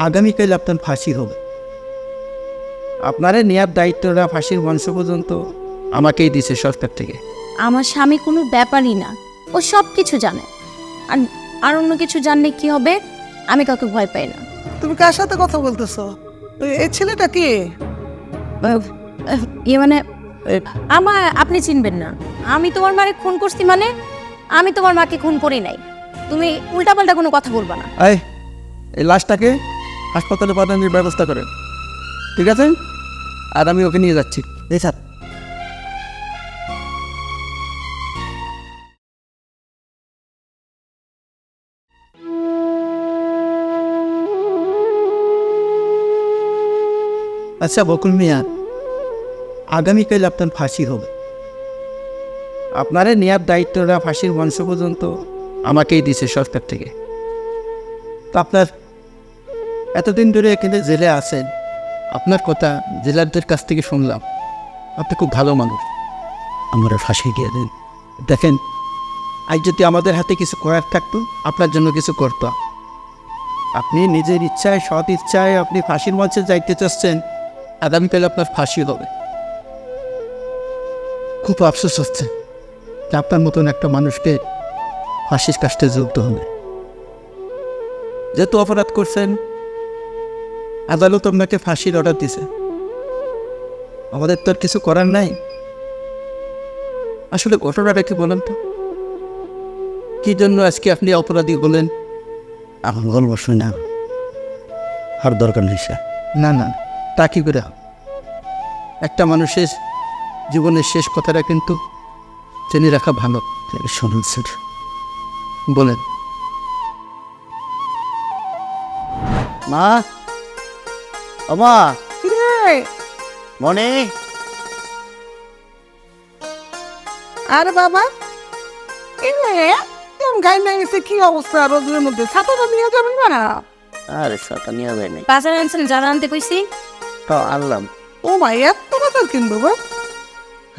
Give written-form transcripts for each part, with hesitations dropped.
আগামীকাল আপনার ফাঁসি হবে। আপনারা নেওয়ার দায়িত্বটা ফাঁসির মঞ্চ পর্যন্ত আমাকেই দিছে সরকার থেকে। আমার স্বামী কোনো ব্যাপারই না, ও সব কিছু জানে। আর আর অন্য কিছু জানলে কি হবে? আমি কাউকে ভয় পাই না। তুমি কার সাথে কথা বলতেছো? এই ছেলেটা কে? ইয়ে মানে আমার আপনি চিনবেন না। আমি তোমার মারে খুন করছি মানে? আমি তোমার মাকে খুন করি নাই। তুমি উল্টাপাল্টা কোনো কথা বলবা না। এই লাশটাকে হাসপাতালে পাঠানোর ব্যবস্থা করেন, ঠিক আছে? আর আমি ওকে নিয়ে যাচ্ছি। এই স্যার, আচ্ছা বকুল মিয়া, আগামীকাল আপনার ফাঁসি হবে। আপনারা নেওয়ার দায়িত্বটা ফাঁসির মঞ্চ পর্যন্ত আমাকেই দিছে সরকার থেকে। তো আপনার এতদিন ধরে এখানে জেলে আছেন, আপনার কথা জেলারদের কাছ থেকে শুনলাম। আপনি খুব ভালো মানুষ, আমরা ফাঁসি গিয়ে দেন। দেখেন, আজ যদি আমাদের হাতে কিছু করার থাকতো, আপনার জন্য কিছু করতাম। আপনি নিজের ইচ্ছায়, সৎ ইচ্ছায় আপনি ফাঁসির মঞ্চে যাইতে চাচ্ছেন, আগামীকাল আপনার ফাঁসি হবে। খুব আফসোস হচ্ছে যে আপনার মতন একটা মানুষকে ফাঁসির কাস্টে যুক্ত হবে। যেহেতু অপরাধ করছেন, আদালত আপনাকে ফাঁসির অর্ডার দিছে। আমাদের তো আর কিছু করার নাই। আসলে ঘটনাটা কি বলেন তো, কি জন্য আজকে আপনি অপরাধী বলেন? এখন গল্প শুই না, আর দরকার নেই স্যার। না না, তা কি করে হবে? একটা মানুষের জীবনের শেষ কথাটা কিন্তু জেনে রাখা ভালো। শুনুন স্যার, বলেন। মা, ও মা, কিরে? মনে আরে বাবা, গাই না গেছে, কি অবস্থা রোদের মধ্যে? ছাতাটা নিয়ে যাবেন না? আরে সাথে নিয়ে যায় নাই বাজার আনছেন, জানা আনতে কইছি। তো আনলাম। ও মা, এত বাজার কিনবো বা?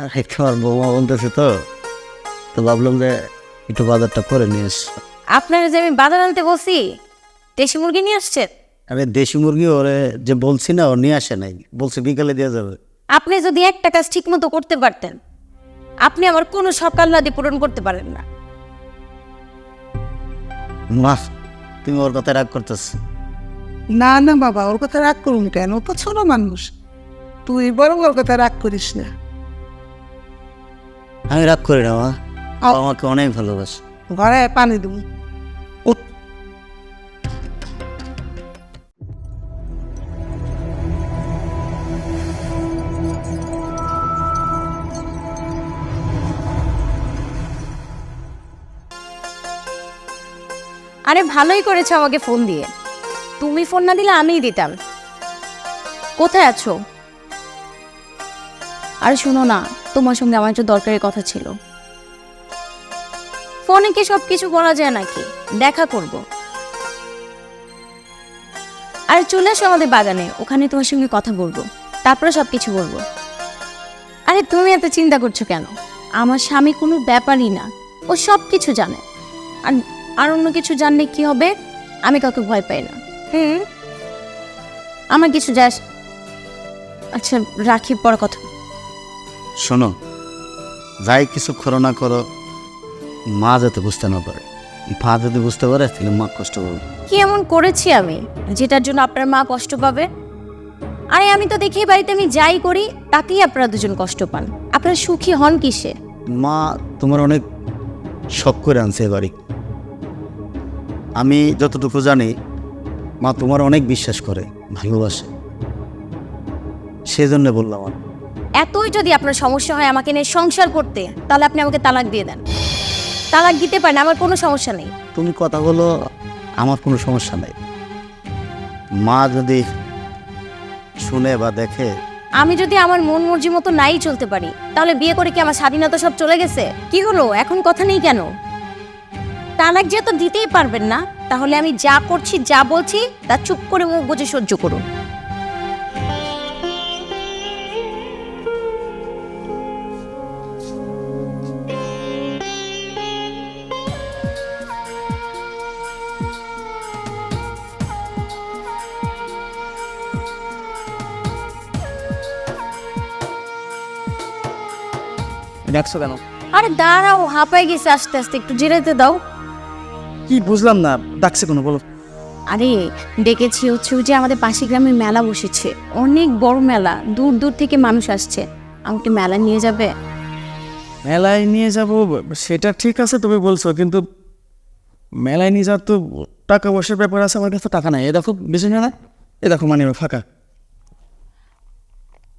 আরে তোমার বৌমা বলতেছে তো, তো ভাবলাম যে একটু বাজারটা করে নিয়ে এস। আপনারা যে আমি বাজার আনতে বলছি, দেশি মুরগি নিয়ে আসছেন। আমি দেশি মুরগি ওরে যে বলছি না, ও নিয়ে আসে নাই, বলছে বিকালে দিয়ে যাবে। আপনি যদি একটা কাজ ঠিক মতো করতে পারতেন, আপনি আমার কোনো সকাল্লাদি পূরণ করতে পারেন না। মা, তুমি ওর কথা রাগ করতেছ? না না বাবা, ওর কথা রাগ করুন কেন? ও তো ছোট মানুষ, তুই বরং ওর কথা রাগ করিস না। আমি রাগ করি না মা, আও। আমাকে অনেক ভালোবাসে। ঘরে পানি দেবো। আরে ভালোই করেছো আমাকে ফোন দিয়ে। তুমি ফোন না দিলে আমিই দিতাম। কোথায় আছো? আরে শোনো না, তোমার সঙ্গে আমার একটা দরকারি কথা ছিল। ফোনে কি সব কিছু বলা যায় নাকি? দেখা করব। আরে চলে এসো আমাদের বাগানে, ওখানে তোমার সঙ্গে কথা বলবো, তারপরে সব কিছু বলবো। আরে তুমি এত চিন্তা করছো কেন? আমার স্বামী কোনো ব্যাপারই না, ও সব কিছু জানে। আর আর অন্য কিছু জানলে কি হবে? আমি কাউকে ভয় পাই না। আমার কিছু যাস। আচ্ছা রাখি, পর কথা। শোনো, যাই কিছু করো না করো, মা যাতে বুঝতে না পারে। মা যদি বুঝতে পারে তাহলে মা কষ্ট করবে। কি এমন করেছি আমি যেটার জন্য আপনার মা কষ্ট পাবে? আরে আমি তো দেখি বাড়িতে আমি যাই করি তাতেই আপনারা দুজন কষ্ট পান। আপনারা সুখী হন কিসে? মা তোমার অনেক শখ করে আনছে এ বাড়ি। আমি যতটুকু জানি, মা তোমার অনেক বিশ্বাস করে, ভালোবাসে, সেজন্য বললাম। আর এতই যদি আপনার সমস্যা হয় আমাকে নিয়ে সংসার করতে, তাহলে আপনি আমাকে তালাক দিয়ে দেন। তালাক দিতে পারেন, আমার কোনো সমস্যা নেই। তুমি কথা বলো, আমার কোনো সমস্যা নেই। মা যদি শুনে বা দেখে, আমি যদি আমার মন মর্জি মতো নাই চলতে পারি, তাহলে বিয়ে করে কি আমার স্বাধীনতা সব চলে গেছে? কি হলো, এখন কথা নেই কেন? তালাক যেহেতু দিতেই পারবেন না, তাহলে আমি যা করছি, যা বলছি তা চুপ করে মুখ বুজে সহ্য করুন। ডাকছো কেন? আরে দাঁড়াও, হাঁপাই গেছে আস্তে আস্তে, একটু জিরাইতে দাও। কি বুঝলাম না, ডাকছে কোনো বলো। আরে ডেকেছি হচ্ছে ওই যে আমাদের পাশে গ্রামে মেলা বসেছে, অনেক বড় মেলা, দূর দূর থেকে মানুষ আসছে, আমাকে মেলা নিয়ে যাবে? মেলায় নিয়ে যাব সেটা ঠিক আছে তুমি বলছো, কিন্তু মেলায় নিয়ে যাওয়ার তো টাকা পয়সার ব্যাপার আছে, আমার কাছে টাকা নাই। এ দেখো বেশি না, এ দেখো মানে ফাঁকা,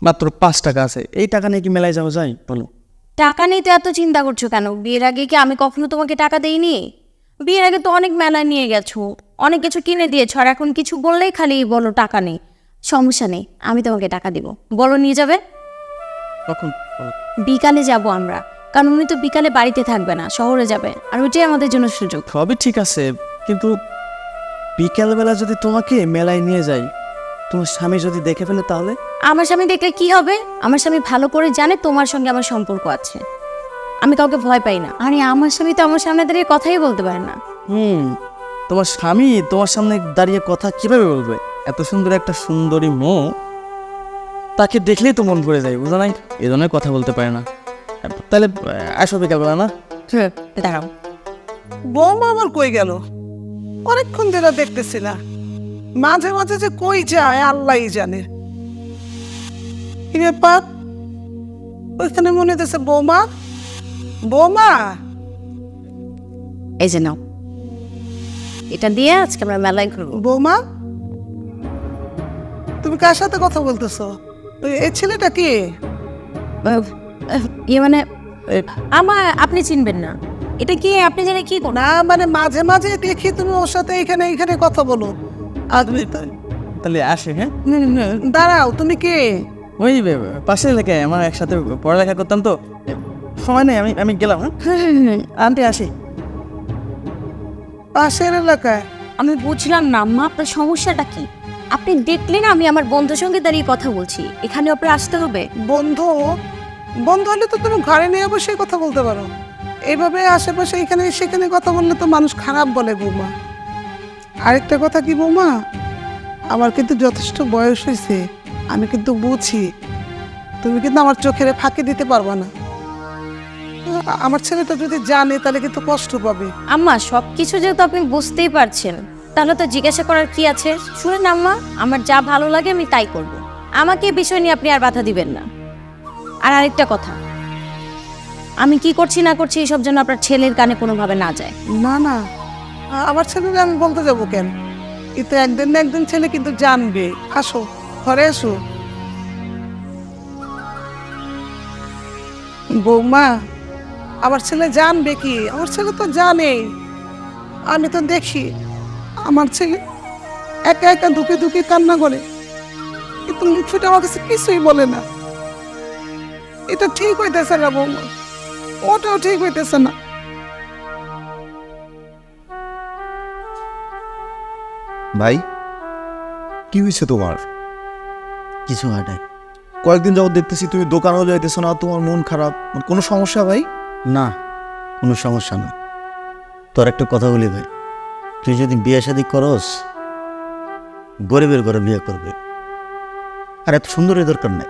মাত্র 5 টাকা আছে। এই টাকা নিয়ে কি মেলায় যাওয়া যায় বলো? টাকা নিয়ে তো এত চিন্তা করছো কেন? বিয়ের আগে কি আমি কখনো তোমাকে টাকা দেইনি? বিয়ের আগে তো অনেক মেলায় নিয়ে গেছো, অনেক কিছু কিনে দিয়েছো, আর এখন কিছু বললেই খালি বলো টাকা নেই। সমস্যা নেই, আমি তোমাকে টাকা দিব, বলো নিয়ে যাবে। কখন বলো? বিকালে যাব আমরা, কারণ উনি তো বিকালে বাড়িতে থাকবে না, শহরে যাবে, আর ওইটাই আমাদের জন্য সুযোগ। সবই ঠিক আছে, কিন্তু বিকেলবেলা যদি তোমাকে মেলায় নিয়ে যাই, তোমার স্বামী যদি দেখে ফেলে তাহলে? আমার স্বামী দেখলে কি হবে? আমার স্বামী ভালো করে জানে তোমার সঙ্গে আমার সম্পর্ক আছে, আমি কাউকে ভয় পাই না। আরে আমার স্বামী তো আমার সামনে দাঁড়িয়ে কথাই বলতে পারে না। তোমার স্বামী তোমার সামনে দাঁড়িয়ে কথা কিভাবে বলবে? এত সুন্দর একটা সুন্দরী মেয়ে, তাকে দেখলেই তো মন ভরে যায়, বুঝো নাই? এই ধরনের কথা বলতে পারে না। তাহলে আসো বিকালবেলা না? দাঁড়াও, বৌমা আমার কই গেল? অনেকক্ষণ ধরে দেখতেছি না, মাঝে মাঝে যে কই যায় আল্লাহই জানে। কি ব্যাপার? ওইখানে মনে হতেছে বৌমা, বৌমা। এই যে নাও, এটা দিয়ে আজকে আমরা মেলায় ঘুরবো। বৌমা, তুমি কার সাথে কথা বলতেছো? এই ছেলেটা কি? ইয়ে মানে আমার, আপনি চিনবেন না এটা কি? আপনি জানে কি কোন? না মানে মাঝে মাঝে দেখি তুমি ওর সাথে এখানে এখানে কথা বলো। আদমি তাই। তাহলে আসে। হ্যাঁ, দাঁড়াও, তুমি কে? ওই পাশের এলাকায় আমার একসাথে পড়ালেখা করতাম তো, সময় নেই, আমি আমি গেলাম। হ্যাঁ আনতে আসি। পাশের এলাকায়? আমি বুঝলাম না আম্মা, আপনার সমস্যাটা কি? আপনি দেখলেন আমি আমার বন্ধুর সঙ্গে দাঁড়িয়ে কথা বলছি, এখানে আপনার আসতে হবে? বন্ধু? বন্ধু হলে তো তুমি ঘরে নিয়ে বসে কথা বলতে পারো। এইভাবে আশেপাশে এখানে সেখানে কথা বললে তো মানুষ খারাপ বলে বৌমা। আরেকটা কথা কি বৌমা, আমার কিন্তু যথেষ্ট বয়স হয়েছে, আমি কিন্তু বুঝি, তুমি কিন্তু আমার চোখের ফাঁকি দিতে পারবা না। আমার ছেলেটা যদি জানে তাহলে কিন্তু কষ্ট পাবে। আম্মা সব কিছু যেহেতু আপনি বুঝতেই পারছেন, তাহলে তো জিজ্ঞাসা করার কি আছে? শুনেন আম্মা, আমার যা ভালো লাগে আমি তাই করব, আমাকে এই বিষয় নিয়ে আপনি আর বাধা দিবেন না। আর আরেকটা কথা, আমি কি করছি না করছি এইসব জন্য আপনার ছেলের কানে কোনোভাবে না যায়। না না, আমার ছেলেকে আমি বলতে যাবো কেন? কিন্তু একদিন না একদিন ছেলে কিন্তু জানবে। আসো ঘরে এসো। বৌমা, আমার ছেলে জানবে কি? আমার ছেলে তো জানে, আমি তো দেখি আমার ছেলে একা একা দুঃখে দুঃখে কান্না করে, কিন্তু মুখ ফুটে আমার কাছে কিছুই বলে না। এটা ঠিক হইতেছে না বৌমা, ওটাও ঠিক হইতেছে না। ভাই, কি হয়েছে তোমার? কিছু হয় নাই। কয়েকদিন যাবত দেখতেছি তুমি দোকানেও যাইতেছো না, তোমার মন খারাপ, কোনো সমস্যা ভাই? না, কোনো সমস্যা না। তোর একটা কথা বলি ভাই, তুই যদি বিয়ে শাদী করস, গরিবের ঘরে বিয়ে করবে, আর এত সুন্দরী দরকার নাই।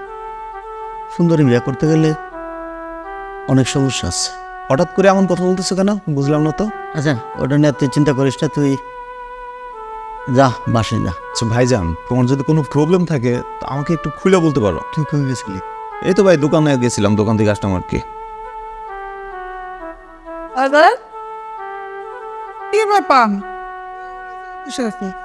সুন্দরী বিয়ে করতে গেলে অনেক সমস্যা আছে। হঠাৎ করে এমন কথা বলতেছো কেন, বুঝলাম না তো। আচ্ছা, ওটা নিয়ে তুই চিন্তা করিস না, তুই যা বাসে যা। আচ্ছা ভাইজান, তোমার যদি কোনো প্রবলেম থাকে তো আমাকে একটু খুলে বলতে পারো। তুই কই গেছিলি? এই তো ভাই দোকানে গেছিলাম, দোকান থেকে আসলাম আর কি। কি ব্যাপার?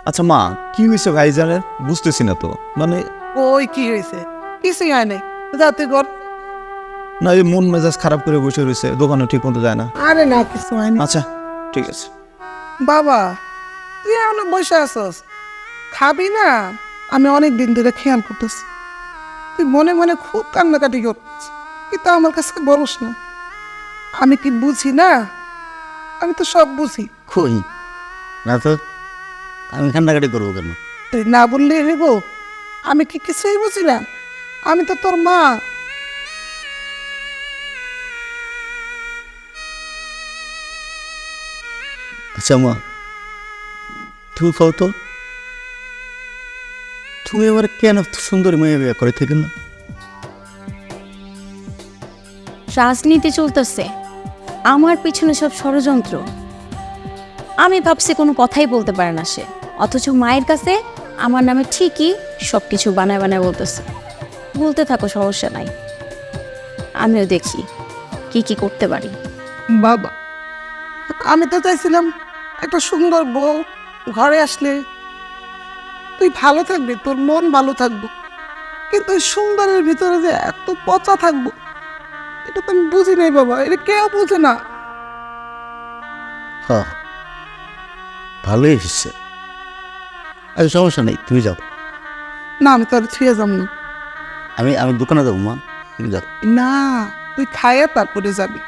আচ্ছা মা, কি হয়েছে ভাইজানের? বুঝতেছি না তো, মানে ওই কি হয়েছে? কিছুই হয় নাই, যাতে ঘর। না, এই মন মেজাজ খারাপ করে বসে রয়েছে, দোকানে ঠিক মতো যায় না। আরে না, কিছু হয়নি। আচ্ছা ঠিক আছে। বাবা, তুই এখনো বসে আছস, খাবি না? আমি অনেক দিন ধরে খেয়াল করতেছি, তুই মনে মনে খুব কান্নাকাটি করছিস, কিন্তু আমার কাছে বলস না। আমি কি বুঝি না? আমি তো সব বুঝি। কই না তো, আমি কান্নাকাটি করবো কেন? তুই না বললে হইব? আমি কি কিছুই বুঝি না? আমি তো তোর মা। আচ্ছা মা, তুমি কও তো, তুমি এবার কেন সুন্দরী মেয়ে বিয়ে করে থেকে না? রাজনীতি চলতেছে, আমার পিছনে সব ষড়যন্ত্র। আমি ভাবছি কোনো কথাই বলতে পারে না সে, অথচ মায়ের কাছে আমার নামে ঠিকই সব কিছু বানায় বানায় বলতেছে। বলতে থাকো, সমস্যা নাই, আমিও দেখি কি কি করতে পারি। বাবা, আমি তো চাইছিলাম একটা সুন্দর বউ ঘরে আসলে তুই ভালো থাকবি, তোর মন ভালো থাকবো, কিন্তু ওই সুন্দরের ভিতরে যে এত পচা থাকবো এটা তো আমি বুঝি নাই বাবা, এটা কেউ বুঝে না। হ্যাঁ, ভালোই হচ্ছে। আরে সমস্যা নেই, তুমি যাও। না, আমি তোর ছুঁয়ে যাবো না। আমি আমি দোকানে যাবো মা, তুমি যাও। না, তুই খাইয়ে তারপরে যাবি,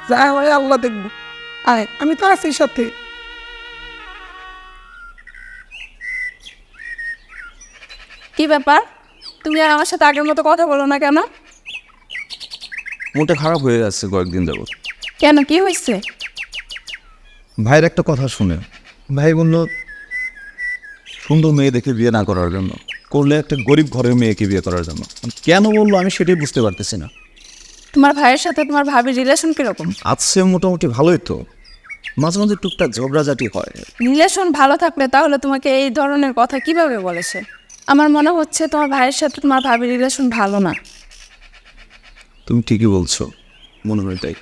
যা হয় আল্লাহ দেখবো। আয়, আমি তো আছি সাথে। কি ব্যাপার, তুমি আর আমার সাথে আগের মতো কথা বলো না কেন? মনটা খারাপ হয়ে যাচ্ছে কয়েকদিন যাবত। কেন, কি হয়েছে? ভাইয়ের একটা কথা শুনে ভাই বলল সুন্দর মেয়ে দেখে বিয়ে না করার জন্য, করলে একটা গরিব ঘরের মেয়েকে বিয়ে করার জন্য। কেন বললো আমি সেটাই বুঝতে পারতেছি না। তোমার ভাইয়ের সাথে তোমার ভাবির রিলেশন কিরকম? আছে মোটামুটি ভালোই তো, মাঝে মাঝে টুকটাক ঝগড়াঝাটি হয়। রিলেশন ভালো থাকলে তাহলে তোমাকে এই ধরনের কথা কিভাবে বলেছে? আমার মনে হচ্ছে তোমার ভাইয়ের সাথে তোমার ভাবির রিলেশন ভালো না। তুমি ঠিকই বলছো, মনে হয় তাই।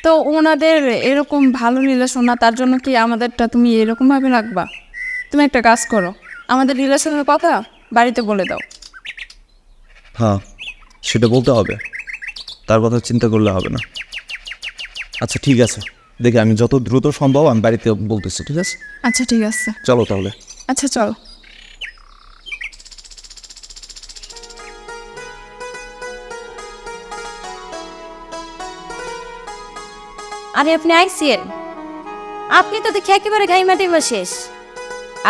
তো ওনাদের এরকম ভালো রিলেশন না, তার জন্য কি আমাদেরটা তুমি এরকমভাবে রাখবা? তুমি একটা কাজ করো, আমাদের রিলেশনের কথা বাড়িতে বলে দাও। হ্যাঁ, সেটা বলতে হবে, তার কথা চিন্তা করলে হবে না। আচ্ছা ঠিক আছে, দেখি আমি যত দ্রুত সম্ভব আমি বাড়িতে বলতেছি, ঠিক আছে? আচ্ছা ঠিক আছে, চলো তাহলে। আচ্ছা চলো। আরে আপনি আইসিয়েন, আপনি তো দেখি একেবারে ঘাইমাটি শেষ।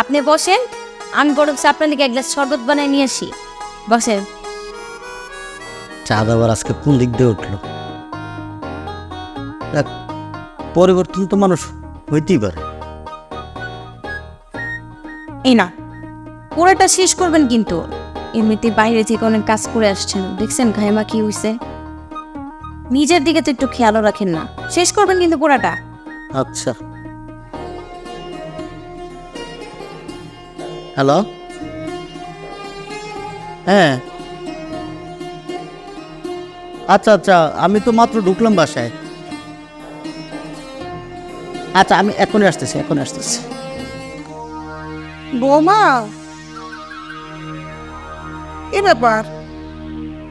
আপনি বসেন, আমি বরং আপনার দিকে এক গ্লাস শরবত বানায় নিয়ে আসি। বসেন। চাঁদ আবার আজকে কোন দিক দিয়ে উঠলো? দেখ, পরিবর্তন তো মানুষ হইতেই পারে। এই না, পুরোটা শেষ করবেন কিন্তু। এমনিতে বাইরে থেকে অনেক কাজ করে আসছেন, দেখছেন ঘাইমা কি হইছে। নিজের দিকে তো একটু খেয়ালও রাখেন না, শেষ করবেন কিন্তু পুরাটা। আচ্ছা, হ্যালো, হ্যাঁ, আচ্ছা আচ্ছা, আমি তো মাত্র ঢুকলাম বাসায়। আচ্ছা, আমি এখনই আসতেছি। বৌমা, কি ব্যাপার?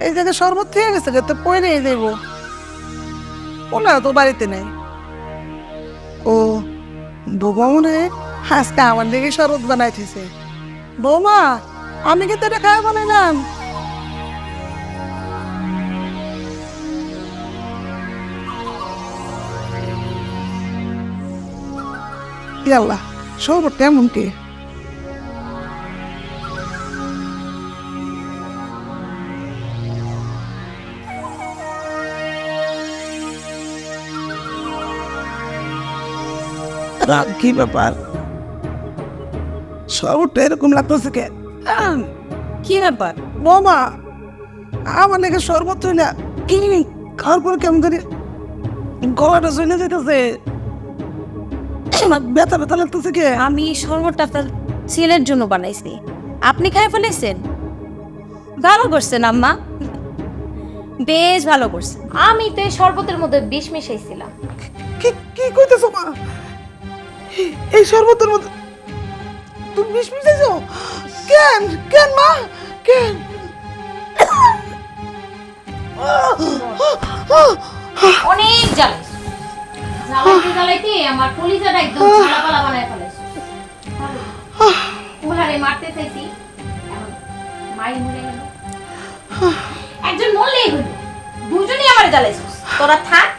এই জায়গায় শরবত থেকে গেছে, তো পরে দেব। ওনা তো বাড়িতে নেই। ও বৌমা মনে হয় আজকে আমার দিকে শরবত বানাইতেছে। বৌমা, আমি কিন্তু এটা খাওয়া বানাইলাম। কি আল্লাহ, শরবত কেমন কি? রাত, কি ব্যাপার? শরবতটা এরকম লাগতেছে কে? কি ব্যাপার? বৌমা, আমার লেগে শরবত হইলে কি খাওয়ার পর কেমন করে গলাটা চলে যেতেছে, ব্যথা ব্যথা লাগতেছে কে? আমি শরবতটা আপনার ছেলের জন্য বানাইছি, আপনি খাই ফেলেছেন। ভালো করছেন আম্মা, বেশ ভালো করছেন। আমি তো এই শরবতের মধ্যে বিষ মিশাইছিলাম। কি কি কইতেছো মা? এই শরবতের মধ্যে তুমি বিষ মিশাইছো? কেন কেন মা, কেন? অনেক জ্বালাইছো, জ্বালাইতে আমার কলিজাটা একদম ঝালাপালা বানায় ফেলেছো। উহারে মারতে চাইছি, এখন মাই মরে গেল। একজন মরলেই হলো, দুজনেই আমার জ্বালাইছো। তোরা থাক,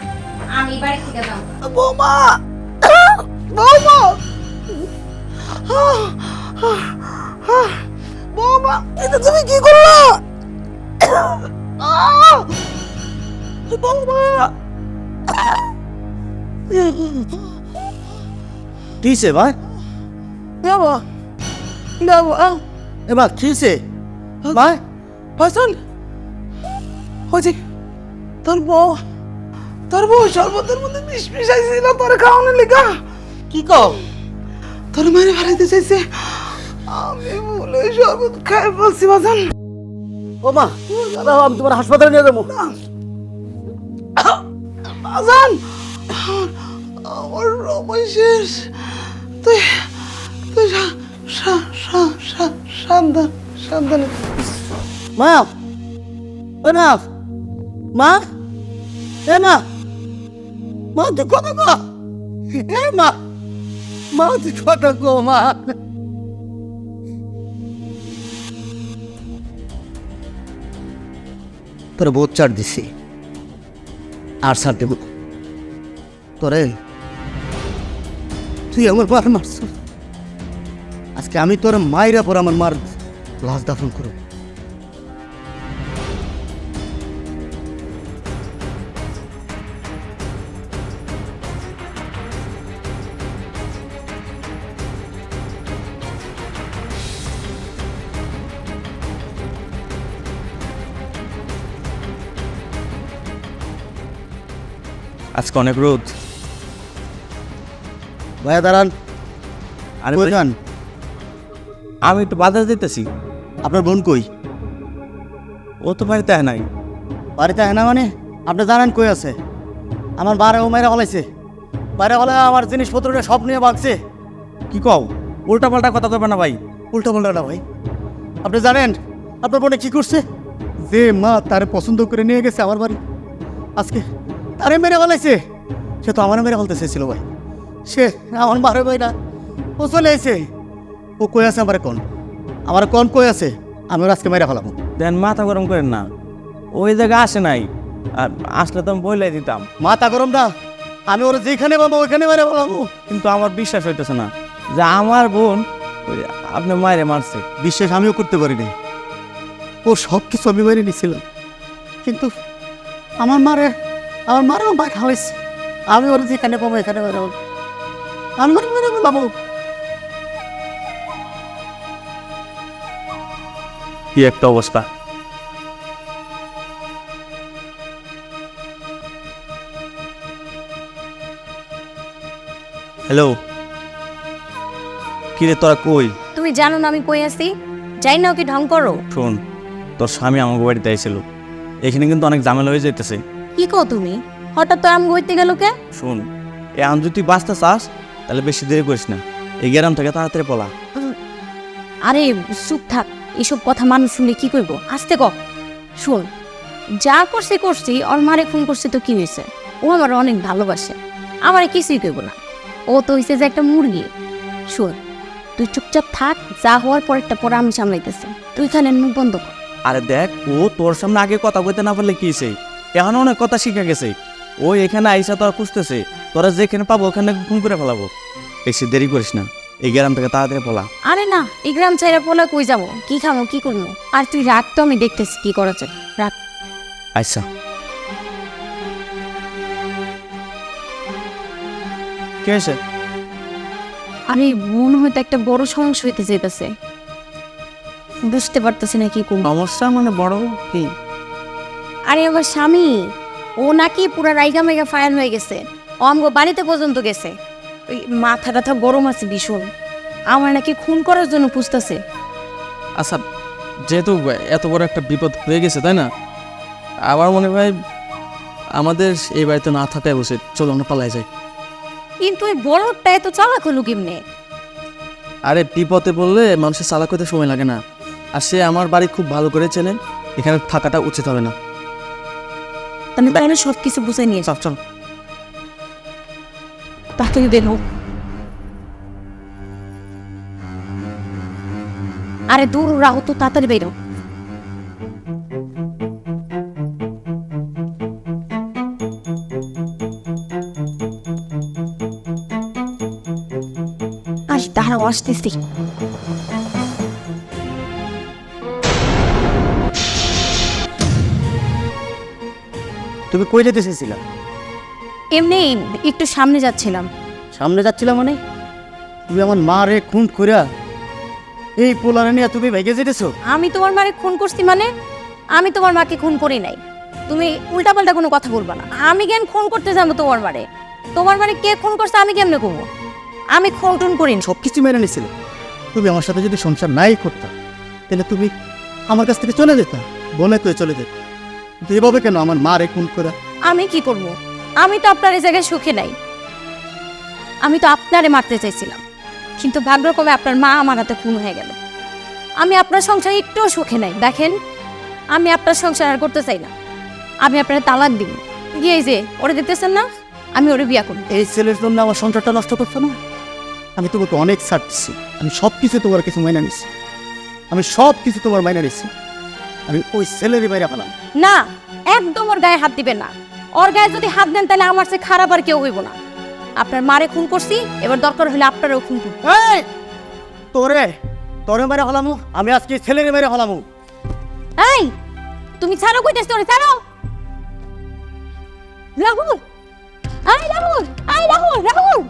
আমি বাড়ি থেকে যাবো। বৌমা, বৌমা, বৌমা, এটা তুমি কি করলা? বৌমা, কিসে ভাই? যাবো যাবো। এবার কিসে ভাই? ফসল হয়েছে, তোর বউ শরবতের মধ্যে বিষ মিশাইছিল তোর খাওয়ানোর লিগা। কি কও? তোর মারে ফেলাইতে চাইছে, আমি বলে শরবত খাই বলছি বাজান। ও মা, দাঁড়াও, আমি তোমার হাসপাতালে নিয়ে যাবো। বাজান আমার সময় শেষ, তুই তুই সাবধান সাবধানে। মা, ও না, মা, এ মা, মা তুই কথা কো, এ মা, মা তুই কথা কো মা। তোরা বহুত চার দিছি, আর ছাড় দেব তোরে। তুই আমার বার মারছ, আজকে আমি তোর মায়েরা পর আমার মার লাশ দাফন করব। আজকে অনেক রোদ। ভাইয়া দাঁড়ান। আরে কই ভাই, যান? আমি একটু বাজার দিতেছি। আপনার বোন কই? ও তো বাড়িতে নাই। বাড়িতে হয় না মানে? আপনি জানেন কই আছে? আমার বারে ও মেরে হলাইছে, বাইরে হলে আমার জিনিসপত্রটা সব নিয়ে ভাগছে। কি কও? উল্টা পাল্টা কথা কইবে না ভাই। উল্টো পাল্টা না ভাই, আপনি জানেন আপনার বোনে কি করছে? যে মা তারে পছন্দ করে নিয়ে গেছে আমার বাড়ি, আজকে তারে মেরে ফেলাইছে। সে তো আমার মেরে ফেলতে চেয়েছিল ভাই, সে আমার মারে ভাই না, ও চলে এসে। ও কই আছে আমার কোন? আমার কোন কই আছে? আমি ওর আজকে মেরে ফেলাবো। দেন মাথা গরম করেন না, ওই জায়গায় আসে নাই। আর আসলে তো আমি বইলাই দিতাম, মাথা গরম না, আমি ওর যেখানে পাবো ওইখানে মেরে ফেলাবো। কিন্তু আমার বিশ্বাস হইতেছে না যে আমার বোন ওই আপনি মায়েরে মারছে। বিশ্বাস আমিও করতে পারিনি, ও সব কিছু আমি মেনে নিয়েছিলাম, কিন্তু আমার মারেও ভাই খাওয়াইছে। আমি ওর যেখানে পাবো এখানে মেরে ফেলাবো, আমি ওর মেরে ফেলাবো। কি একটা অবস্থা! হ্যালো, কিরে তোরা কই? তুমি জানো না আমি কই আছি? যাই না ওকে ঢং করো। শোন, তোর স্বামী আমাকে বাড়িতে আইছিল, এখানে কিন্তু অনেক ঝামেলা হয়ে যাইতেছে। কি কও তুমি? হঠাৎ তো আম হইতে গেল কে? শোন, এ আম যদি তুই বাঁচতে চাস তাহলে বেশি দেরি করিস না, এই গ্রাম থেকে তাড়াতাড়ি পলা। আরে চুপ থাক, এসব কথা মানুষ শুনলে কি করবো? আস্তে ক। শোন, যা করছি ওর মারে খুন করছে তো কি হয়েছে? ও আমার অনেক ভালোবাসে, আমারে কিছুই করবো না। ও তো হয়েছে যে একটা মুরগি। শোন, তুই চুপচাপ থাক, যা হওয়ার পরেরটা পরে আমি সামলাইতেছি, তুই খালি মুখ বন্ধ কর। আরে দেখ, ও তোর সামনে আগে কথা বলতে না পারলে কি হয়েছে? এখন অনেক কথা শিখে গেছে। ও এখানে আইসা তোরা খুঁজতেছে, তোরা যেখানে পাবো ওখানে খুন করে ফেলাবো। বেশি দেরি করিস না, এই গ্রাম থেকে তাড়াতাড়ি পলা। আরে না, এই গ্রাম চাইরা পোলা কই যাবো? কি খামো, কি করবো? আর তুই রাখ তো, আমি দেখতেছি কি করা যায়। রাখ। আচ্ছা, কে আছে? আরে মনে হয়তো একটা বড় সমস্যা হইতে যেতেছে, বুঝতে পারতেছি না কি করবো। সমস্যা মানে বড় কি? আরে আমার স্বামী, ও নাকি পুরা রাইগা মেগা ফায়ার হয়ে গেছে, ও আমগো বাড়িতে পর্যন্ত গেছে। ওই মাথা টাথা গরম আছে ভীষণ, আমার নাকি খুন করার জন্য খুঁজতেছে। আচ্ছা, যেহেতু এত বড় একটা বিপদ হয়ে গেছে, তাই না? আমার মনে হয় আমাদের এই বাড়িতে না থাকাই উচিত। চলো আমরা পালাই যাই। কিন্তু ওই বড়টা এত চালাক হলো কেমনে? আরে বিপদে বললে মানুষের চালাক হতে সময় লাগে না, আর সে আমার বাড়ি খুব ভালো করে চেনে, এখানে থাকাটা উচিত হবে না। তাহলে সব কিছু বুঝে নিয়ে চল চল। তাড়াতাড়ি বের হোক। আরে দূর রাহো তো, তাড়াতাড়ি বেরো। আজ দাঁড়াও, আসতেছি। তুমি কই যেতে চেয়েছিলা? এমনি একটু সামনে যাচ্ছিলাম। সামনে যাচ্ছিলাম মানে? তুমি আমার মা রে খুন কইরা এই পোলারে নিয়ে তুমি ভেগে যেতেছো? আমি তোমার মারে খুন করছি মানে? আমি তোমার মাকে খুন করি নাই। তুমি উল্টাপাল্টা কোনো কথা বলবা না। আমি কেন খুন করতে যাবো তোমার বাড়ি? তোমার বাড়ি কে খুন করছে আমি কেমনে করবো? আমি খুন টুন করি না। সব কিছু মেনে নিছিলে। তুমি আমার সাথে যদি সংসার নাই করতাম তাহলে তুমি আমার কাছ থেকে চলে যেতাম, বনে তুই চলে যেত। কিন্তু এভাবে কেন আমার মা রে খুন করা? আমি কি করব? আমি তো আপনার এই জায়গায় সুখে নাই। আমি তো আপনারে মারতে চাইছিলাম, কিন্তু ভাগ্যক্রমে আপনার মা আমার হাতে খুন হয়ে গেল। আমি আপনার সংসারে একটুও সুখে নাই। দেখেন, আমি আপনার সংসার আর করতে চাই না। আমি আপনার তালাক দিব। গিয়ে এই যে ওরে দিতেছেন না, আমি ওরে বিয়া করব। এই ছেলের জন্য আমার সংসারটা নষ্ট করছো না? আমি তোমাকে অনেক ছাড় দিচ্ছি। আমি সব কিছু তোমার কিছু মাইনা নিচ্ছি। আমি সব কিছু তোমার মাইনা নিচ্ছি। আমি ওই ছেলেরই বাইরে পেলাম। না, একদম ওর গায়ে হাত দিবেন না। ওর গায়ে যদি হাত দেন তাহলে আমার চেয়ে খারাপ আর কেউ হইব না। আপনার মারে খুন করছি, এবার দরকার হলে আপনারও খুন করব। এই তোরে তোরে মেরে হলামু, আমি আজকে এই ছেলেরে মেরে হলামু। এই তুমি ছাড়ো, কইতেছ তোরে ছাড়ো। রাহুল, আই রাহুল, আই রাহুল, রাহুল,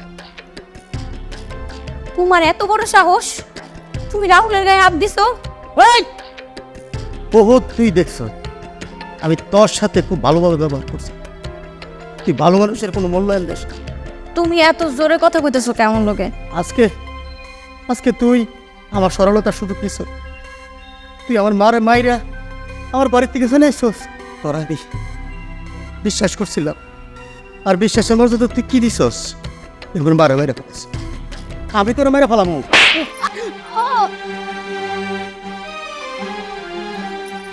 তোমার এত বড় সাহস, তুমি রাহুলের গায়ে হাত দিছো? এই বহুত তুই দেখছ আমি তোর সাথে খুব ভালোভাবে ব্যবহার করছি। তুই ভালো মানুষের কোনো মূল্যায়ন দেশ না। তুমি এত জোরে কথা কইতেছো কেমন লোকে? আজকে আজকে তুই আমার সরলতার সুযোগ নিছ। তুই আমার মারে মাইরা আমার বাড়ির থেকে চলে এসছস। তোরা আমি বিশ্বাস করছিলাম, আর বিশ্বাসের মর্যাদা তুই কি দিছস? এগুলো মারে মাইরা ফেলেছ। আমি তোরা মেরে ফেলাম।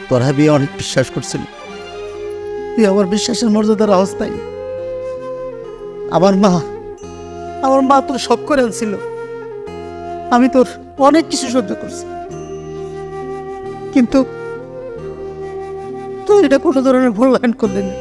তোরা বিয়ে অনেক বিশ্বাস করছিল, তুই আমার বিশ্বাসের মর্যাদার অবস্থায়। আমার মা তোর সব করে আনছিল। আমি তোর অনেক কিছু সহ্য করছি, কিন্তু তুই এটা কোনো ধরনের মূল্যায়ন করলি না।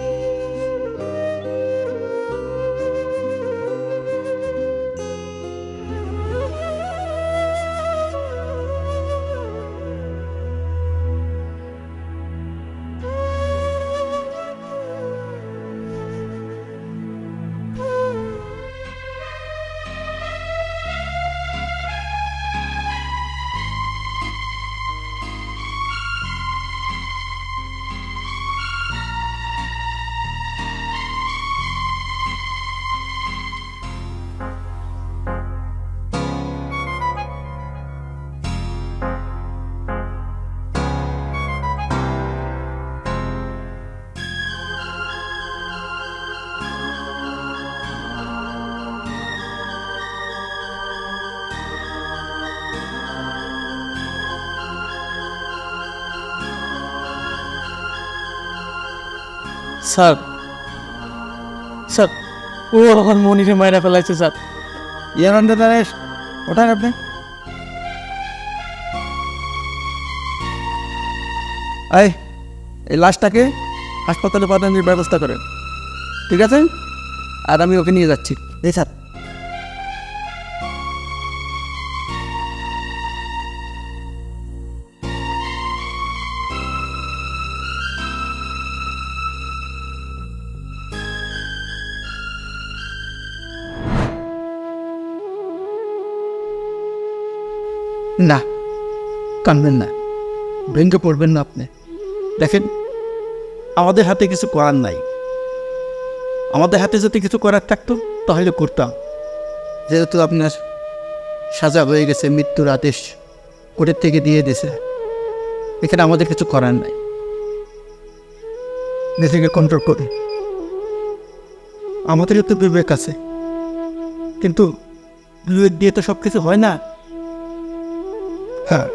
স্যার, স্যার, ও আমার মনিরে মায়েরা ফেলাইছে স্যার। You're under arrest. ওঠান আপনি। এই লাশটাকে হাসপাতালে পাঠানোর ব্যবস্থা করেন, ঠিক আছে? আর আমি ওকে নিয়ে যাচ্ছি। এই স্যার। না, কানবেন না, ভেঙে পড়বেন না আপনি। দেখেন, আমাদের হাতে কিছু করার নাই। আমাদের হাতে যদি কিছু করার থাকতো তাহলে করতাম। যেহেতু আপনার সাজা হয়ে গেছে, মৃত্যুর আদেশ কোর্টের থেকে দিয়ে দিয়েছে, এখানে আমাদের কিছু করার নাই। নিজেকে কন্ট্রোল করে। আমাদেরও তো বিবেক আছে, কিন্তু বিবেক দিয়ে তো সব কিছু হয় না। হ্যাঁ,